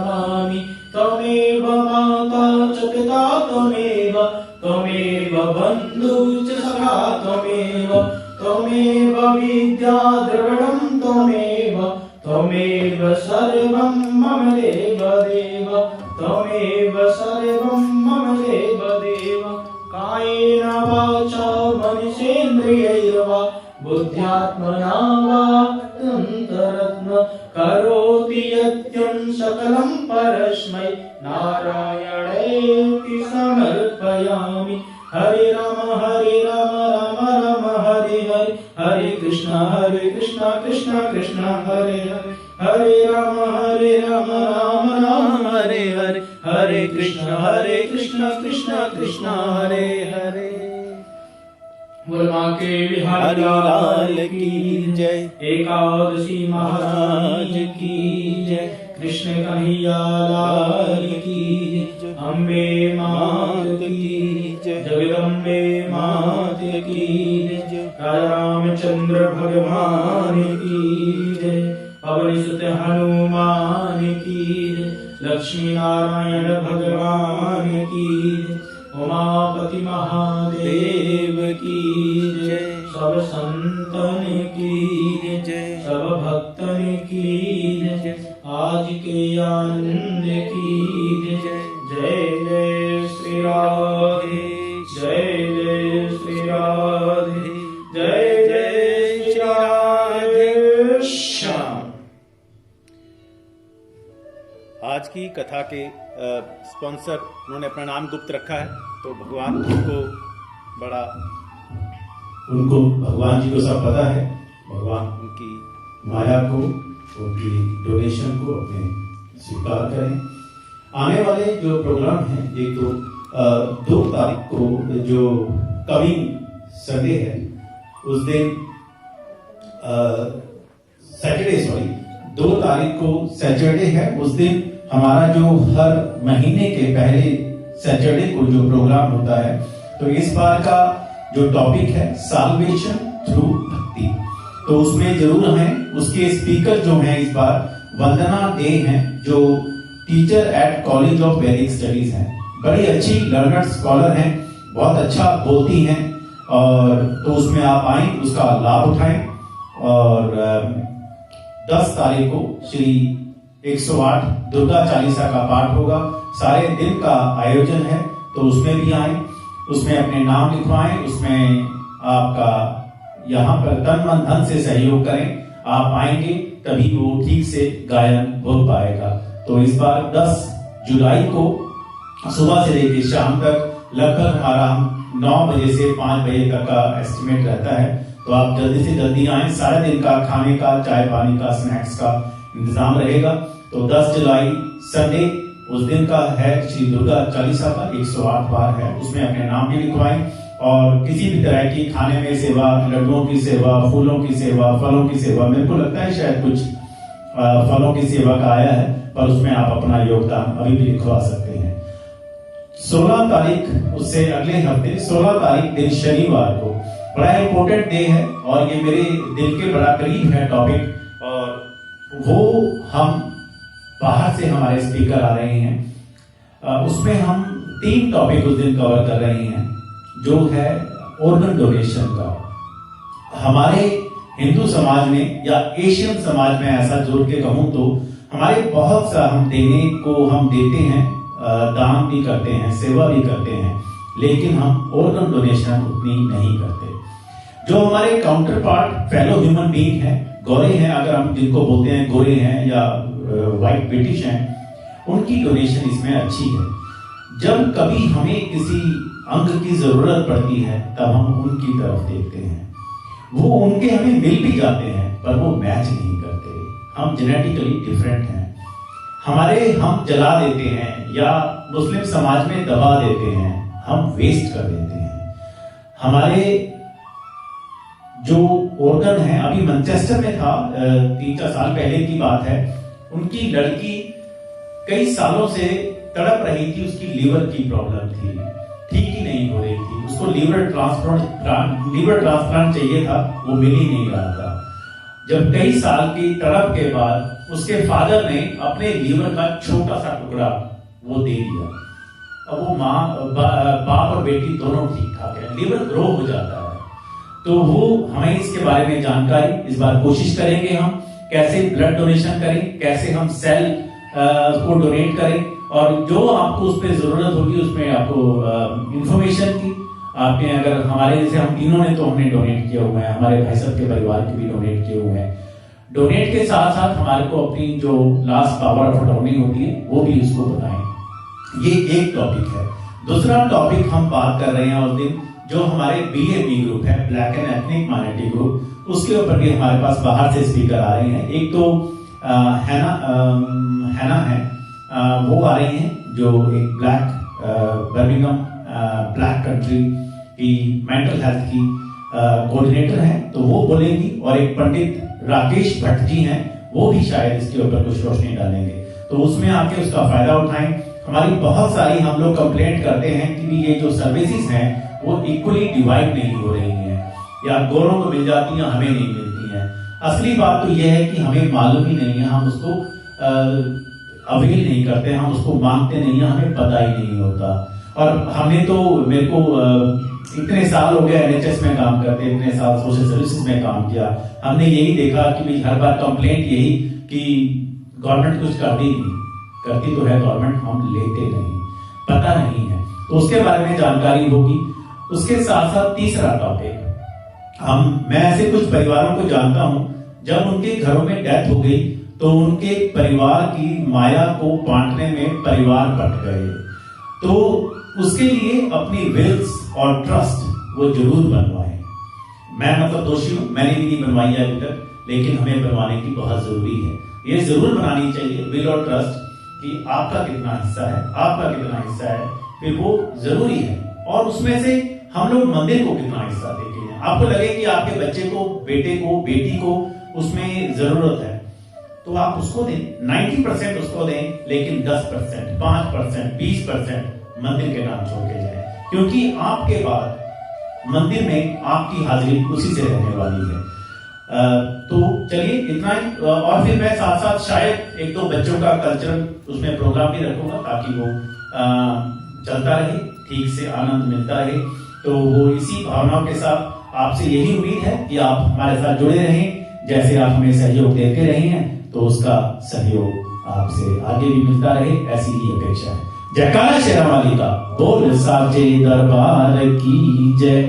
नमामि। त्वमेव माता च पिता त्वमेव, त्वमेव बन्धु च सखा त्वमेव, त्वमेव विद्या द्रविणं त्वमेव, त्वमेव सर्वं मम देव देव, त्वमेव सर्वं मम देव देव। कायेन वाचा मनसेन्द्रियैर्वा बुद्ध्यात्मना वा तन्तरत्न करोति यत्यं सकलं परस्मै नारायणेति समर्पयामि। हरे राम राम राम हरे हरे, हरे कृष्ण कृष्ण कृष्ण हरे हरे, हरे राम राम राम हरे हरे, हरे कृष्ण कृष्ण कृष्ण हरे हरे। बोल माँ के बिहारी लाल की जय, एकादशी महाराज की जय, कृष्ण कन्हैया लाल की जय, अम्बे मात की जय, जगदम्बे मात की जय, राजा रामचंद्र भगवान की जय, पवन सुत हनुमान की जय, लक्ष्मी नारायण भगवान की जय, उमापति महादेव की जय, सब संतन की जय, सब भक्तन की जय, आज के आनंद की जय। जय जय श्री राधे, जय जय श्री राधे, जय जय श्री राधे श्याम। आज की कथा के स्पॉन्सर उन्होंने अपना नाम गुप्त रखा है, तो भगवान भगवान जी को सब पता है। भगवान उनकी माया को, उनकी डोनेशन को अपने स्वीकार करें। आने वाले जो प्रोग्राम हैं, एक तो 2 तारीख को जो कमिंग संडे है, उस दिन सैटरडे 2 तारीख को सैटरडे है। उस दिन हमारा जो हर महीने के पहले सैटरडे को जो प्रोग्राम होता है, तो इस बार का जो टॉपिक है साल्वेशन थ्रू भक्ति, तो उसमें जरूर हमें उसके स्पीकर जो हैं इस बार वंदना डे हैं, जो टीचर एट कॉलेज ऑफ वैदिक स्टडीज हैं, बड़ी अच्छी लर्नर स्कॉलर हैं, बहुत अच्छा बोलती हैं, और तो उसमें आप आए, उसका लाभ उठाएं। और 10 तारीख को श्री 108 दुर्गा चालीसा का पाठ होगा, सारे दिन का आयोजन है, तो उसमें भी आए, उसमें अपने नाम लिखवाएं, उसमें आपका यहाँ पर तन मन धन से सहयोग करें। आप आएंगे तभी वो ठीक से गायन हो पाएगा। तो इस बार 10 जुलाई को सुबह से लेकर शाम तक लगभग हमारा 9 बजे से 5 बजे तक का एस्टिमेट रहता है, तो आप जल्दी से जल्दी आए। सारे दिन का खाने का, चाय पानी का, स्नैक्स का इंतजाम रहेगा। तो 10 जुलाई संडे उस दिन का है, श्री दुर्गा चालीसा का 108 बार है, उसमें अपने नाम भी लिखवाएं। और किसी भी तरह की खाने में सेवा, लड्डुओं की सेवा, फूलों की सेवा, फलों की सेवा, मेरे को लगता है शायद कुछ फलों की सेवा का आया है, पर उसमें आप अपना योगदान अभी भी लिखवा सकते हैं। 16 तारीख, उससे अगले हफ्ते 16 तारीख दिन शनिवार को बड़ा इंपॉर्टेंट डे है, और ये मेरे दिल के बड़ा करीब है टॉपिक, और वो हम बाहर से हमारे स्पीकर आ रहे हैं। उसमें हम 3 टॉपिक उस दिन कवर कर रहे हैं, जो है ऑर्गन डोनेशन का। हमारे हिंदू समाज में या एशियन समाज में, ऐसा जोड़ के कहूं तो, हमारे बहुत सा हम देने को हम देते हैं, दान भी करते हैं, सेवा भी करते हैं, लेकिन हम ऑर्गन डोनेशन उतनी नहीं करते। जो हमारे counter part fellow human being है, गोरे हैं, अगर हम जिनको बोलते हैं गोरे हैं या व्हाइट ब्रिटिश हैं, उनकी डोनेशन इसमें अच्छी है। जब कभी हमें किसी अंग की जरूरत पड़ती है, तब हम उनकी तरफ देखते हैं। वो उनके हमें मिल भी जाते हैं, पर वो मैच नहीं करते। हम जेनेटिकली डिफरेंट हैं। हम जला देते हैं, या मुस्लिम समाज में दबा देते हैं, हम वेस्ट कर देते हैं। हमारे जो ऑर्गन है, अभी मैनचेस्टर में था, 3-4 साल पहले की बात है, उनकी लड़की कई सालों से तड़प रही थी, उसकी लीवर की प्रॉब्लम थी, ठीक ही नहीं हो रही थी, उसको लीवर ट्रांसप्लांट चाहिए था, वो मिल ही नहीं रहा था। जब कई साल की तड़प के बाद उसके फादर ने अपने लीवर का छोटा सा टुकड़ा वो दे दिया। अब वो बाप और बेटी दोनों ठीक ठाक है, लीवर ग्रो हो जाता है। तो वो हमें इसके बारे में जानकारी इस बार कोशिश करेंगे हम कैसे ब्लड डोनेशन करें, कैसे हम सेल को डोनेट करें, और जो आपको उस पर जरूरत होगी उसमें आपको इंफॉर्मेशन की आपने, अगर हमारे जैसे हम तीनों ने तो हमने डोनेट किया हुआ है, हमारे भाई साहब के परिवार के भी डोनेट किए हुए हैं। डोनेट के साथ साथ हमारे को अपनी जो लास्ट पावर ऑफ अटॉर्नी होती है वो भी उसको बताएं। ये एक टॉपिक है। दूसरा टॉपिक हम बात कर रहे हैं उस दिन जो हमारे BAP ग्रुप है, black and ethnic minority group, उसके ऊपर भी हमारे पास बाहर से स्पीकर आ रहे हैं। एक तो हैना है, वो आ रही हैं जो एक ब्लैक बर्मिंघम ब्लैक कंट्री की मेंटल हेल्थ की कोऑर्डिनेटर है, तो वो बोलेंगी, और एक पंडित राकेश भट्ट जी हैं, वो भी शायद इसके ऊपर कुछ रोशनी डालेंगे, तो उसमें आके उसका फायदा उठाएं। हमारी बहुत सारी हम लोग कंप्लेंट करते हैं कि ये जो सर्विसेज हैं वो इक्वली डिवाइड नहीं हो रही हैं, या गोरों को मिल जाती हैं, हमें नहीं मिलती हैं। असली बात तो यह है कि हमें मालूम ही नहीं है, हम उसको अवेल नहीं करते, हम उसको मांगते नहीं है, हमें पता ही नहीं होता। और हमने तो, मेरे को इतने साल हो गए NHS में काम करते, इतने साल सोशल सर्विसेज में काम किया, हमने यही देखा कि भाई हर बार कंप्लेंट यही कि गवर्नमेंट कुछ करती नहीं, करती तो है गवर्नमेंट, हम लेते नहीं, पता नहीं है, तो उसके बारे में जानकारी होगी। उसके साथ साथ तीसरा टॉपिक, मैं ऐसे कुछ परिवारों को जानता हूं जब उनके घरों में डेथ हो गई तो उनके परिवार की माया को बांटने में परिवार बंट गए, तो उसके लिए अपनी विल्स और ट्रस्ट वो जरूर बनवाएं। मैं मतलब दोषी हूं, मैंने भी नहीं बनवाई है अभी तक, लेकिन हमें बनवाने की बहुत जरूरी है। ये जरूर बनानी चाहिए विल और ट्रस्ट कि आपका कितना हिस्सा है, आपका कितना हिस्सा है, फिर वो जरूरी है। और उसमें से हम लोग मंदिर को कितना हिस्सा देते हैं। आपको लगे कि आपके बच्चे को, बेटे को, बेटी को उसमें जरूरत है, तो आप उसको दें, 90% उसको दें, लेकिन 10%, 5%, 20% मंदिर के नाम छोड़ के जाए, क्योंकि आपके बाद मंदिर में आपकी हाजिरी उसी से रहने वाली है। तो चलिए इतना ही, और फिर मैं साथ साथ शायद एक दो बच्चों का कल्चरल उसमें प्रोग्राम भी रखूंगा ताकि वो चलता रहे, ठीक से आनंद मिलता रहे। तो वो इसी भावनाओं के साथ आपसे यही उम्मीद है कि आप हमारे साथ जुड़े रहें, जैसे आप हमें सहयोग देते रहे हैं तो उसका सहयोग आपसे आगे भी मिलता रहे, ऐसी ही अपेक्षा है। जयकारा शेरावाली का बोल साचे दरबार की जय।